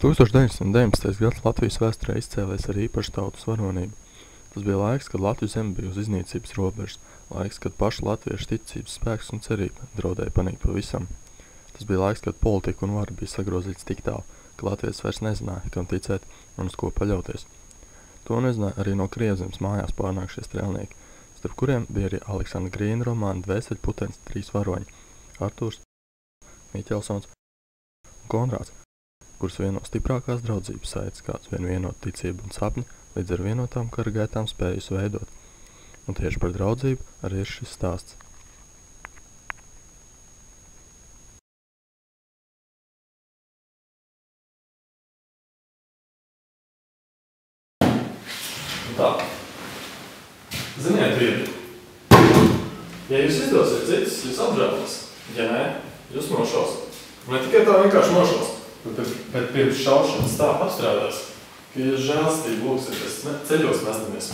1919. gads Latvijas vēsturē izcēlies ar īpašu tautas varonību. Tas bija laiks, kad Latvijas zeme bija uz iznīcības robežas, laiks, kad pašu latviešu ticības spēks un cerība draudēja panīkt pavisam. Tas bija laiks, kad politika un vara bija sagrozīts tik tālu, ka Latvijas vairs nezināja, kam ticēt un uz ko paļauties. To nezināja arī no Krievzemes mājās pārnākšie strēlnieki, starp kuriem bija arī Aleksandra Grīna romāna Dvēseļputenis 3 varoņi – Artūrs, Miķelsons un Konrāds, kurus vieno stiprākās draudzības saites, kāds vien vienot ticību un sapni, līdz ar vienotām kara gaitām spējusi veidot. Un tieši par draudzību arī ir šis stāsts. Tā. Ziniet, vīri, ja jūs izdosiet citus, jūs apžēlos. Ja nē, jūs nošausat. Ne tikai tā vienkārši nošausat, bet pirms šaušanas tā apstrādās, ka jūs žēlstību lūksiet ceļos mesdamies.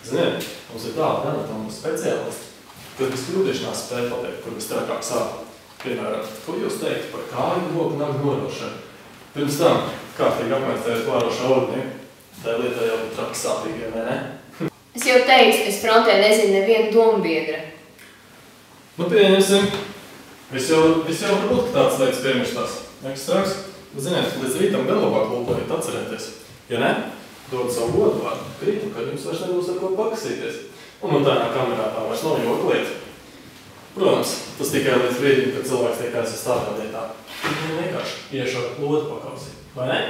Ziniet, mums ir tāda anatomas speciālisti, kad bez kļūdīšanās spēja pateikt, kur visstrakāk sāp. Piemēram, ko jūs teiktu par kāju roku nagu norošanu? Pirms tam, kārtīgi apmērcējot klārošu audnieku, tā lietā jau ir traki sāpīgie, vai ne? Es jau teicu, es frontē nezinu nevienu dombiedra. Nu, pieņemsim. Viss jau varbūt, ka tāds lietas piemirstās. Nekas traks. Ziniet, līdz rītam gan labāk lūkojiet atcerēties. Ja ne, dod savu godu vārdu krītu, kad jums vairs nebūs ar ko pakasīties. Un no tādā kamerā tā vairs nav joka lieta. Protams, tas tikai līdz brīdim, kad cilvēks tiek aizvest tādā vietā. Viņu vienkārši iešot lodu pakausī. Vai ne?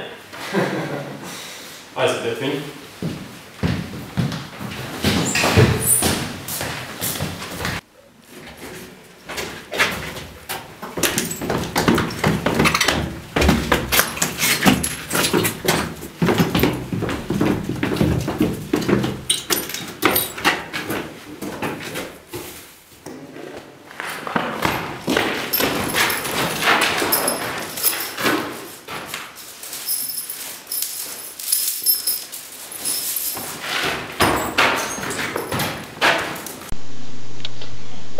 Aizvediet viņu.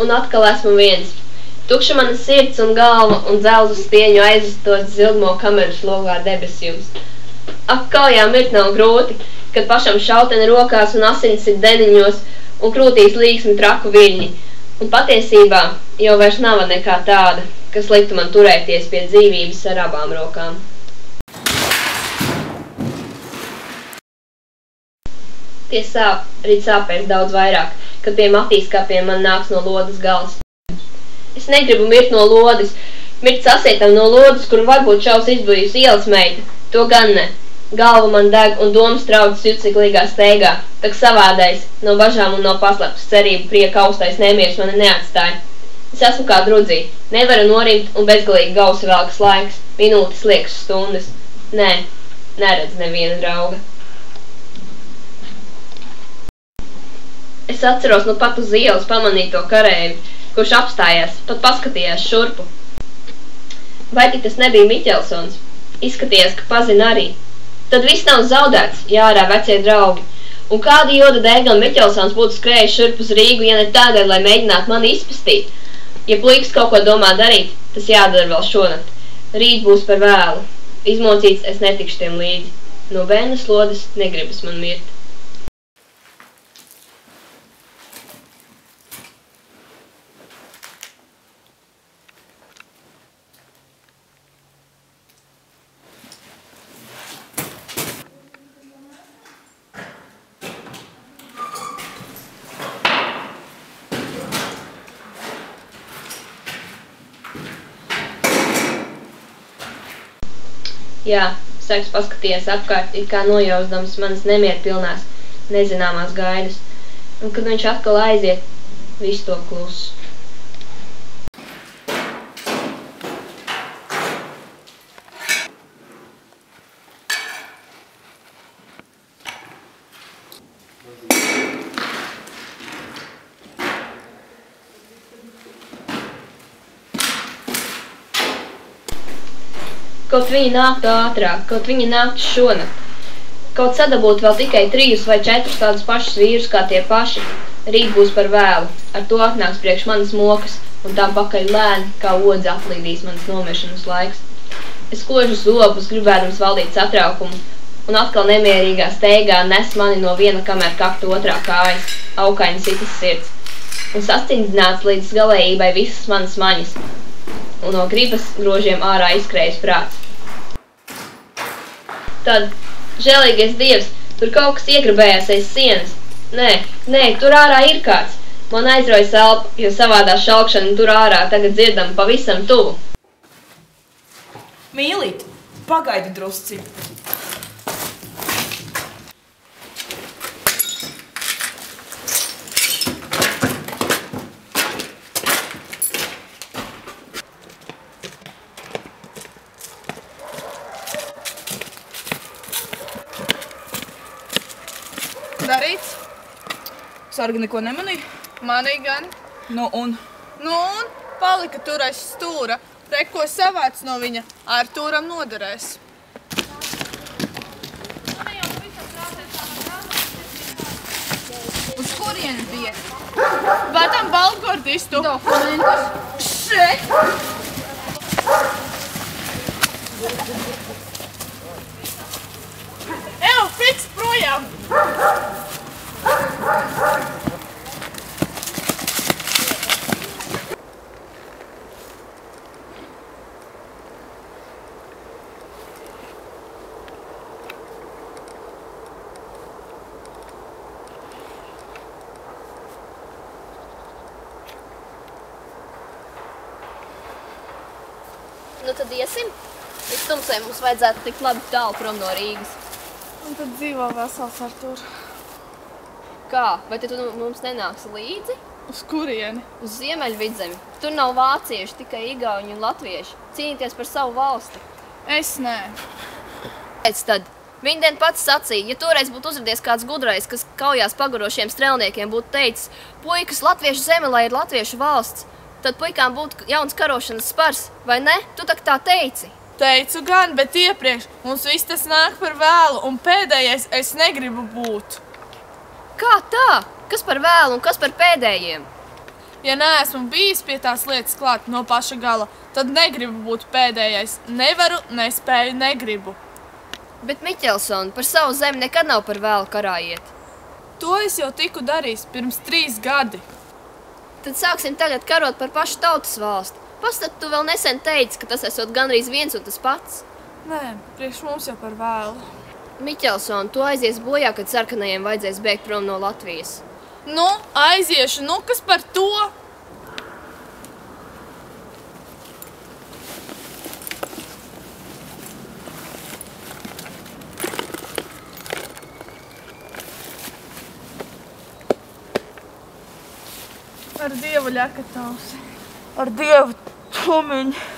Un atkal esmu viens. Tukša mana sirds un galva un dzelzu stieņu aizvestos zilgmo kameras logā debesjums. Ak, kaujā mirt nav grūti, kad pašam šauteni rokās un asins ir deniņos un krūtīs līksmi traku viļņi. Un patiesībā jau vairs nav nekā tāda, kas liktu man turēties pie dzīvības ar abām rokām. Tie sāp, rīt sāpēs daudz vairāk, kad pie matīs kapiem man nāks no lodes gals. Es negribu mirt no lodes, mirt sasietam no lodes, kur varbūt šaus izbujusi ielas meita. To gan ne. Galva man deg un domas traucas juciklīgā steigā, tak savādais, no bažām un no paslēptas cerību prieka austais nemieris mani neatstāja. Es esmu kā drudzī, nevaru norimt un bezgalīgi gausi velkas laiks, minūtes liekas stundas. Nē, neredz neviena drauga. Es atceros nu pat uz ielas pamanīto karēvi, kurš apstājās, pat paskatījās šurpu. Vai tik tas nebija Miķelsons? Izskatījās, ka pazina arī. Tad viss nav zaudēts, jārā vecie draugi. Un kāda joda dēļ gan Miķelsons būtu skrējis šurp uz Rīgu, ja ne tādēļ, lai mēģinātu mani izpestīt? Ja puikas kaut ko domā darīt, tas jādara vēl šonakt. Rīt būs par vēlu. Izmocīts es netikšu tiem līdzi. No bērnas lodes negribas man mirt. Jā, Saiks paskatījies apkārt, it kā nojausdams manas nemierpilnās, nezināmās gaidas. Un kad viņš atkal aiziet, viss to kluss. Kaut viņi nāktu ātrāk, kaut viņi nāktu šonakt. Kaut sadabūt vēl tikai 3 vai 4 tādus pašus vīrus kā tie paši. Rīt būs par vēlu, ar to atnāks priekš manas mokas, un tā pakaļ lēni, kā odze aplīdīs manas nomiršanas laiks. Es kožu zobus, gribēdams valdīt satraukumu, un atkal nemierīgā steigā nes mani no viena kamēr kakta otrā kājas, aukaini sitas sirds, un sastindzināts līdz galējībai visas manas maņas, un no gribas grožiem ārā izskrējas prāts. Tad, žēlīgais Dievs, tur kaut kas iegrabējās aiz sienas. Nē, tur ārā ir kāds. Man aizrojas elpa, jo savādā šalkšana tur ārā tagad dzirdama pavisam tuvu. Mīlīt, pagaidi drusci. Darīts? Sarga neko nemanīja? Manī gan. Nu un? Palika tur aiz stūra. Reko savāc no viņa, Artūram noderēs. Uz kurieni bija? Vadam balgordistu. Dokumentus. Šeit! Evo, fiks projām! Nu tad iesim. Līdz tumsai mums vajadzētu tikt labi tālu prom no Rīgas. Un tad dzīvo vesels Artūr. Kā? Vai tu mums nenāksi līdzi? Uz kurieni? Uz Ziemeļvidzemi. Tur nav vācieši, tikai igauņi un latvieši. Cīnīties par savu valsti. Es nē. Pēc tad. Viņdien pats sacīja, ja toreiz būtu uzradies kāds gudrais, kas kaujās pagurošiem strelniekiem, būtu teicis, puikas, latviešu zeme, lai ir latviešu valsts, tad puikām būtu jauns karošanas spars, vai ne? Tu tak tā teici. Teicu gan, bet iepriekš mums viss tas nāk par vēlu, un pēdējais es negribu būt. Kā tā? Kas par vēlu un kas par pēdējiem? Ja neesmu bijis pie tās lietas klāt no paša gala, tad negribu būt pēdējais. Nevaru, nespēju, negribu. Bet, Miķelson, par savu zemi nekad nav par vēlu karājiet. To es jau tiku darījis pirms 3 gadi. Tad sāksim tagad karot par pašu tautas valsti. Pastat, tu vēl nesen teici, ka tas esot gandrīz viens un tas pats. Nē, priekš mums jau par vēlu. Miķelson, tu aizies bojā, kad sarkanajiem vajadzēs bēgt prom no Latvijas. Nu, aiziešu, kas par to? Ar Dievu ļakatausi. Ar Dievu tumiņu.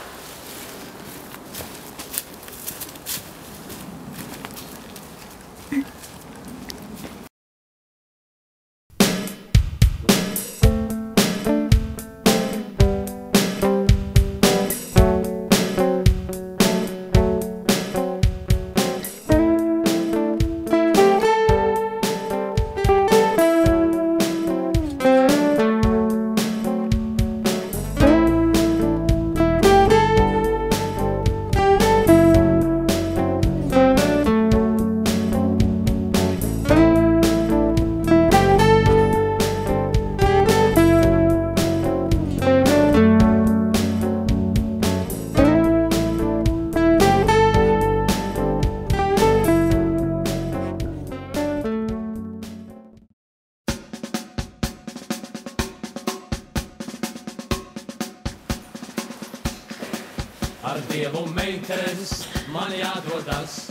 Ar Dievu meitenes man jādodas,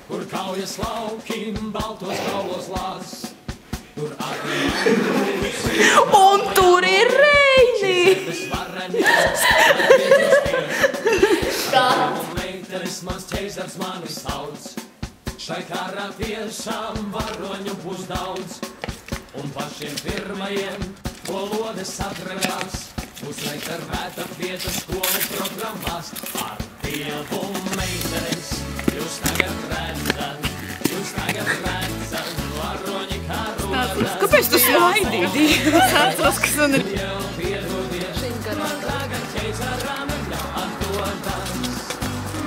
kur kaujas laukim baltos kaulos lās. Tur atrimājas. Un tur ir Reini! Kā? Meitenes mans ķeizars mani sauc. Šai karā tiešām varoņu būs daudz. Un pašiem pirmajiem, ko lodes atravās, uzreitervēta vieta skolu programmās. Ar Dievu meitenes, jūs tagad redzat, varoņi karodas. Kāpēc tu smaidīji? Es atceros, kas man ir.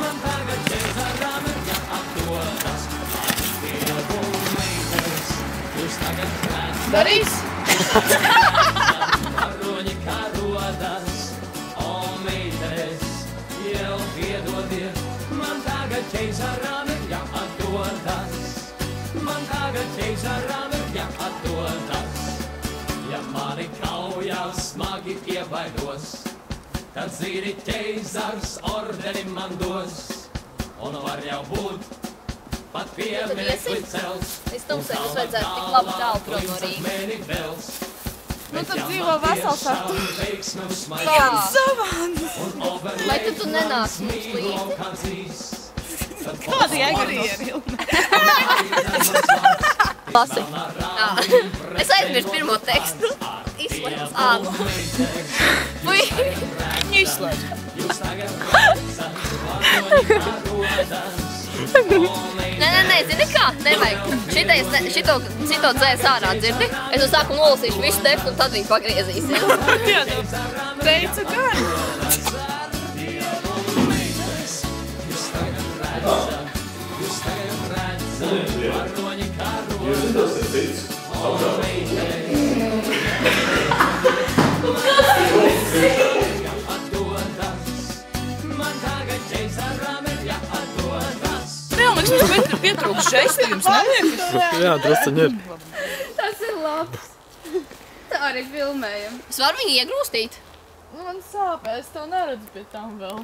Man darīs? Varoņi kā rodas, o meitenes, jau piedodiet, man tagad ķeizaram ir jāatdodas. Man tagad ķeizaram ir jāatdodas. Ja mani kaujā smagi iebaidos, tad zini ķeizars ordeni man dos. Un var jau būt pat pieminekli cels. Es tumsai, mums vajadzētu tik labi tālu prom no Rīgas. Nu tad dzīvo vesels ar tu. Jā. Savāns. Vai tu nenāc mums līdzi? Kādi jēgari ir, Ilma? Lasi. Es aizmirstu pirmo tekstu. Izslēdz. Fui. Izslēdz. Nē, zini kā? Nevajag. Šito dzēs ārā, dzirdi? Es no sākuma nolasīšu visu tekstu un tad viņi pagriezīsies. Teicu gan. Jūs izdosiet cits Liekas, mums pietrūks žesti, jums neliekas? Jā, drusciņi ir. Tas ir labs. Tā arī filmējam. Es varu viņu iegrūstīt? Man sāpē, es tev neredzu pie tām vēl.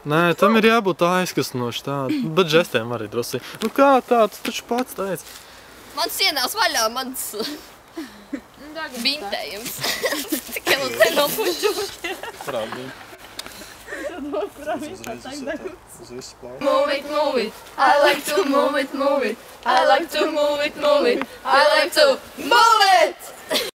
Nē, tam ir jābūt aizkastinoši tā, bet žestiem arī drusciņi. Nu kā tā, tu taču pats teici. Man sienās vaļā, mans bintējums. Tikai mums te nav pušķuši. Parādi. Move it, move it. I like to move it, move it. I like to move it, move it. I like to move it.